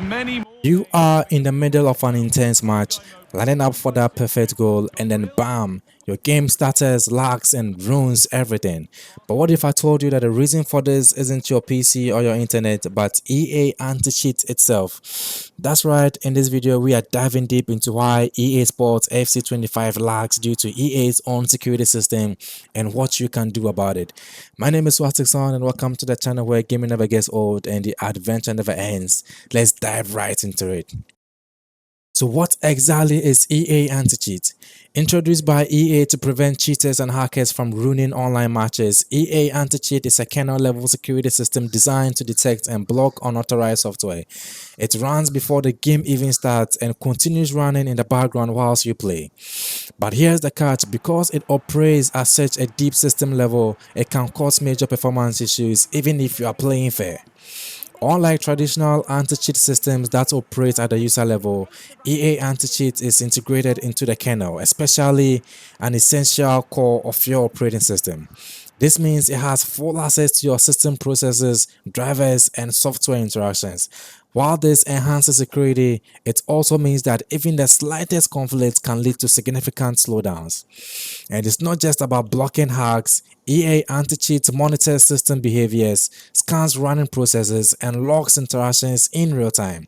many more. You are in the middle of an intense match, lining up for that perfect goal, and then bam, your game stutters, lags, and ruins everything. But what if I told you that the reason for this isn't your PC or your internet, but EA anti-cheat itself? That's right, in this video, we are diving deep into why EA Sports FC25 lags due to EA's own security system and what you can do about it. My name is Swatixon and welcome to the channel where gaming never gets old and the adventure never ends. Let's dive right into it. So what exactly is EA Anti-Cheat? Introduced by EA to prevent cheaters and hackers from ruining online matches, EA Anti-Cheat is a kernel-level security system designed to detect and block unauthorized software. It runs before the game even starts and continues running in the background whilst you play. But here's the catch: because it operates at such a deep system level, it can cause major performance issues even if you are playing fair. Unlike traditional anti-cheat systems that operate at the user level, EA anti-cheat is integrated into the kernel, especially an essential core of your operating system. This means it has full access to your system processes, drivers, and software interactions. While this enhances security, it also means that even the slightest conflict can lead to significant slowdowns. And it's not just about blocking hacks. EA anti-cheat monitors system behaviors, scans running processes, and logs interactions in real time.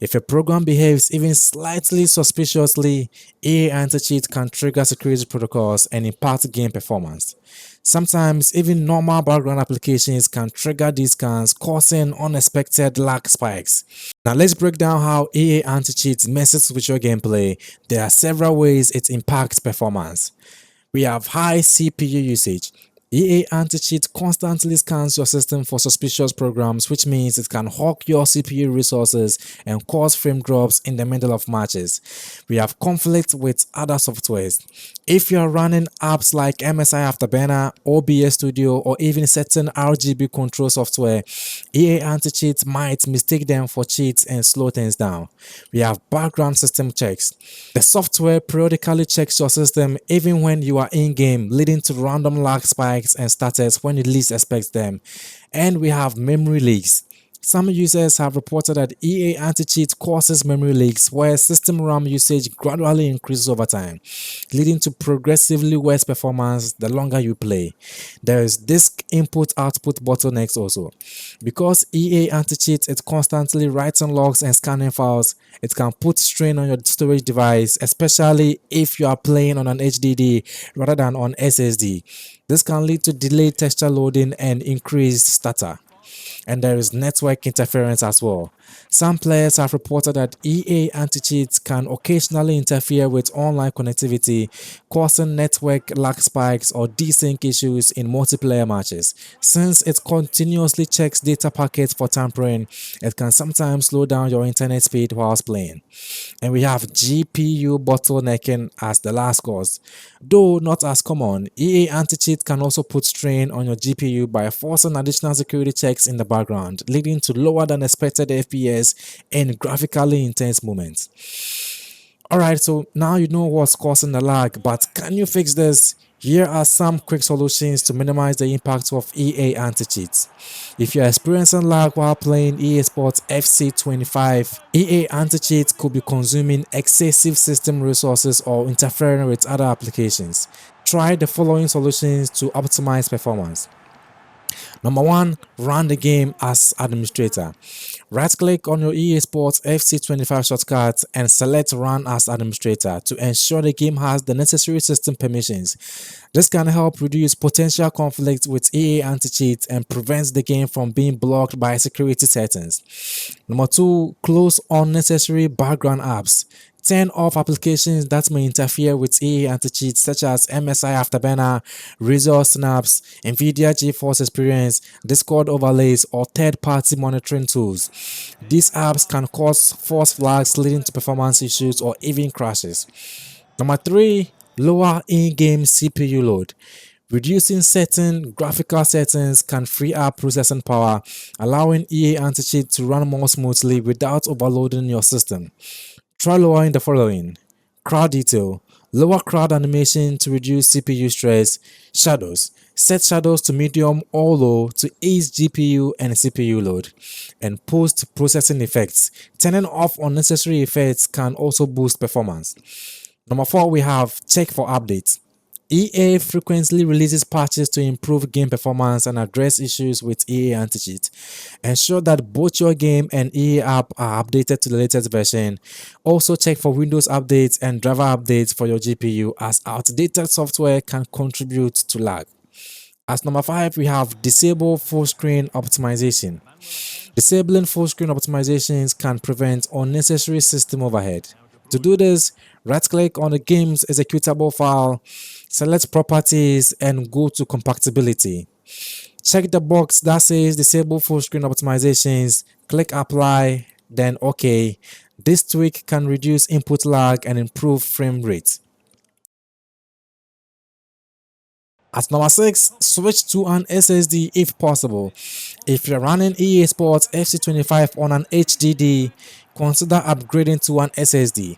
If a program behaves even slightly suspiciously, EA anti-cheat can trigger security protocols and impact game performance. Sometimes even normal background applications can trigger these scans, causing unexpected lag spikes. Now let's break down how EA anti-cheat messes with your gameplay. There are several ways it impacts performance. We have high CPU usage. EA anti-cheat constantly scans your system for suspicious programs, which means it can hog your CPU resources and cause frame drops in the middle of matches. We have conflict with other softwares. If you are running apps like MSI Afterburner, OBS Studio, or even certain RGB control software, EA anti-cheat might mistake them for cheats and slow things down. We have background system checks. The software periodically checks your system even when you are in-game, leading to random lag spikes and stutters when you least expect them. And we have memory leaks. Some users have reported that EA anti-cheat causes memory leaks where system RAM usage gradually increases over time, leading to progressively worse performance the longer you play. There is disk input-output bottlenecks also. Because EA anti-cheat is constantly writing logs and scanning files, it can put strain on your storage device, especially if you are playing on an HDD rather than on SSD. This can lead to delayed texture loading and increased stutter. And there is network interference as well. Some players have reported that EA anti-cheat can occasionally interfere with online connectivity, causing network lag spikes or desync issues in multiplayer matches. Since it continuously checks data packets for tampering, it can sometimes slow down your internet speed whilst playing. And we have GPU bottlenecking as the last cause. Though not as common, EA anti-cheat can also put strain on your GPU by forcing additional security checks in the background, leading to lower than expected FPS in graphically intense moments. Alright, so now you know what's causing the lag, but can you fix this? Here are some quick solutions to minimize the impact of EA anti-cheats. If you're experiencing lag while playing EA Sports FC25, EA anti-cheat could be consuming excessive system resources or interfering with other applications. Try the following solutions to optimize performance. Number 1, run the game as administrator. Right-click on your EA Sports FC25 shortcut and select Run as Administrator to ensure the game has the necessary system permissions. This can help reduce potential conflict with EA anti-cheat and prevents the game from being blocked by security settings. Number 2, close unnecessary background apps. Turn off applications that may interfere with EA anti-cheat such as MSI Afterburner, Razor Snaps, NVIDIA GeForce Experience, Discord overlays, or third-party monitoring tools. These apps can cause false flags leading to performance issues or even crashes. Number 3, lower in-game CPU load. Reducing certain graphical settings can free up processing power, allowing EA anti-cheat to run more smoothly without overloading your system. Try lowering the following: crowd detail. Lower crowd animation to reduce CPU stress. Shadows. Set shadows to medium or low to ease GPU and CPU load. And post processing effects. Turning off unnecessary effects can also boost performance. Number 4, we have check for updates. EA frequently releases patches to improve game performance and address issues with EA anti-cheat. Ensure that both your game and EA app are updated to the latest version. Also check for Windows updates and driver updates for your GPU, as outdated software can contribute to lag. As number 5, we have disable full screen optimization. Disabling full screen optimizations can prevent unnecessary system overhead. To do this, right-click on the game's executable file, select Properties, and go to Compatibility. Check the box that says Disable Full Screen Optimizations, click Apply, then OK. This tweak can reduce input lag and improve frame rate. At number 6, switch to an SSD if possible. If you're running EA Sports FC25 on an HDD, consider upgrading to an SSD.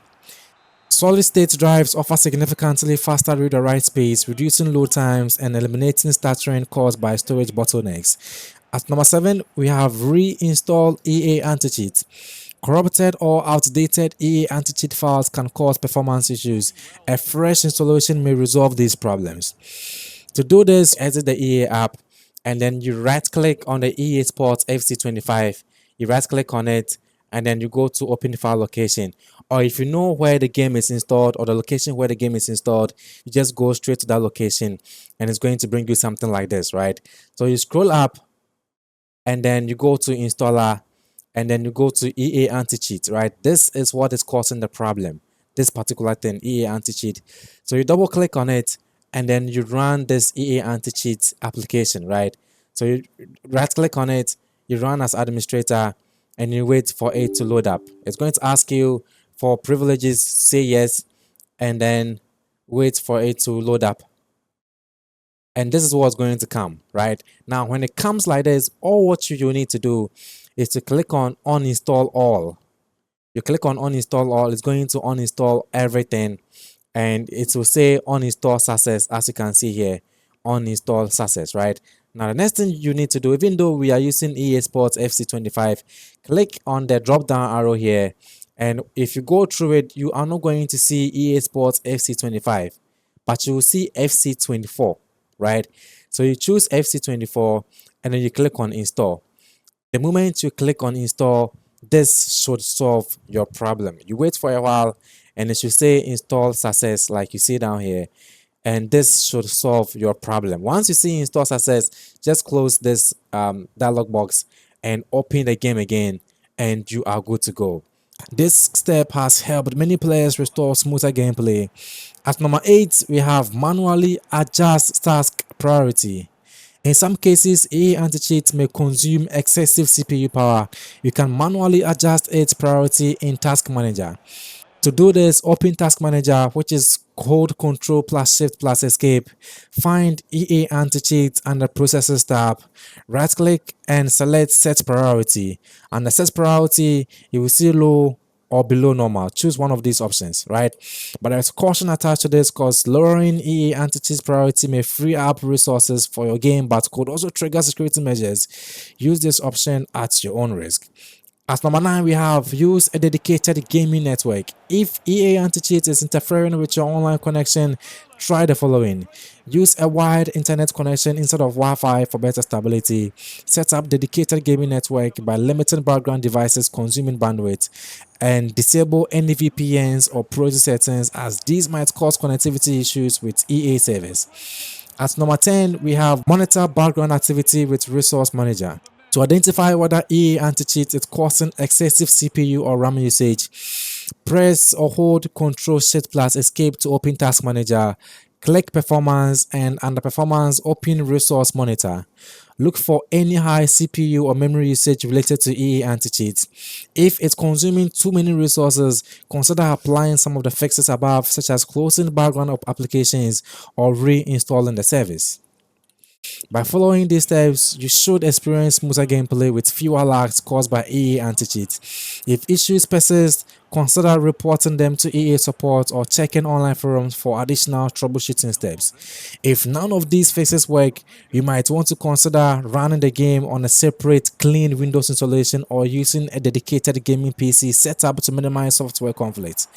Solid-state drives offer significantly faster read or write speeds, reducing load times and eliminating stuttering caused by storage bottlenecks. At number 7, we have reinstall EA anti-cheat. Corrupted or outdated EA anti-cheat files can cause performance issues. A fresh installation may resolve these problems. To do this, exit the EA app and then you right click on the EA Sports FC25. You right click on it and then you go to open file location. Or if you know where the game is installed or the location where the game is installed, you just go straight to that location and it's going to bring you something like this, right? So you scroll up and then you go to installer and then you go to EA anti-cheat, right? This is what is causing the problem, this particular thing, EA anti-cheat. So you double click on it and then you run this EA anti-cheat application, right? So you right click on it, you run as administrator and you wait for it to load up. It's going to ask you for privileges, say yes, and then wait for it to load up. And this is what's going to come, right? Now, when it comes like this, all what you need to do is to click on uninstall all. You click on uninstall all, it's going to uninstall everything and it will say uninstall success, as you can see here, uninstall success, right? Now the next thing you need to do, even though we are using EA Sports FC25, click on the drop down arrow here, and if you go through it, you are not going to see EA Sports FC25, but you will see FC24, right? So you choose FC24 and then you click on install. The moment you click on install, this should solve your problem. You wait for a while and it should say install success, like you see down here, and this should solve your problem. Once you see install success, just close this dialog box and open the game again and you are good to go. This step has helped many players restore smoother gameplay. At number 8, we have manually adjust task priority. In some cases, EA anti-cheat may consume excessive CPU power. You can manually adjust its priority in Task Manager. To do this, open Task Manager, which is hold Control plus Shift plus Escape. Find EA Anti-Cheat under Processes tab. Right click and select Set Priority. Under Set Priority, you will see low or below normal. Choose one of these options, right? But there's caution attached to this because lowering EA anti-cheat priority may free up resources for your game but could also trigger security measures. Use this option at your own risk. As number 9, we have use a dedicated gaming network. If EA anti-cheat is interfering with your online connection, try the following. Use a wired internet connection instead of Wi-Fi for better stability. Set up dedicated gaming network by limiting background devices consuming bandwidth. And disable any VPNs or proxy settings, as these might cause connectivity issues with EA servers. At number 10, we have monitor background activity with Resource Manager. To identify whether EA anti-cheat is causing excessive CPU or RAM usage, press or hold Ctrl Shift plus Escape to open Task Manager. Click Performance and under Performance, open Resource Monitor. Look for any high CPU or memory usage related to EA anti-cheat. If it's consuming too many resources, consider applying some of the fixes above, such as closing background applications or reinstalling the service. By following these steps, you should experience smoother gameplay with fewer lags caused by EA anti-cheat. If issues persist, consider reporting them to EA support or checking online forums for additional troubleshooting steps. If none of these fixes work, you might want to consider running the game on a separate clean Windows installation or using a dedicated gaming PC setup to minimize software conflict.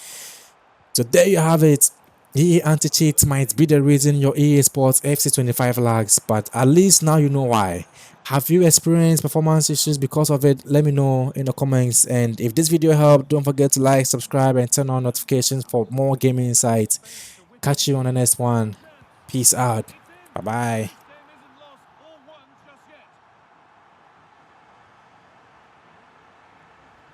So there you have it. EA anti-cheat might be the reason your EA Sports FC25 lags, but at least now you know why. Have you experienced performance issues because of it? Let me know in the comments. And if this video helped, don't forget to like, subscribe, and turn on notifications for more gaming insights. Catch you on the next one. Peace out. Bye bye.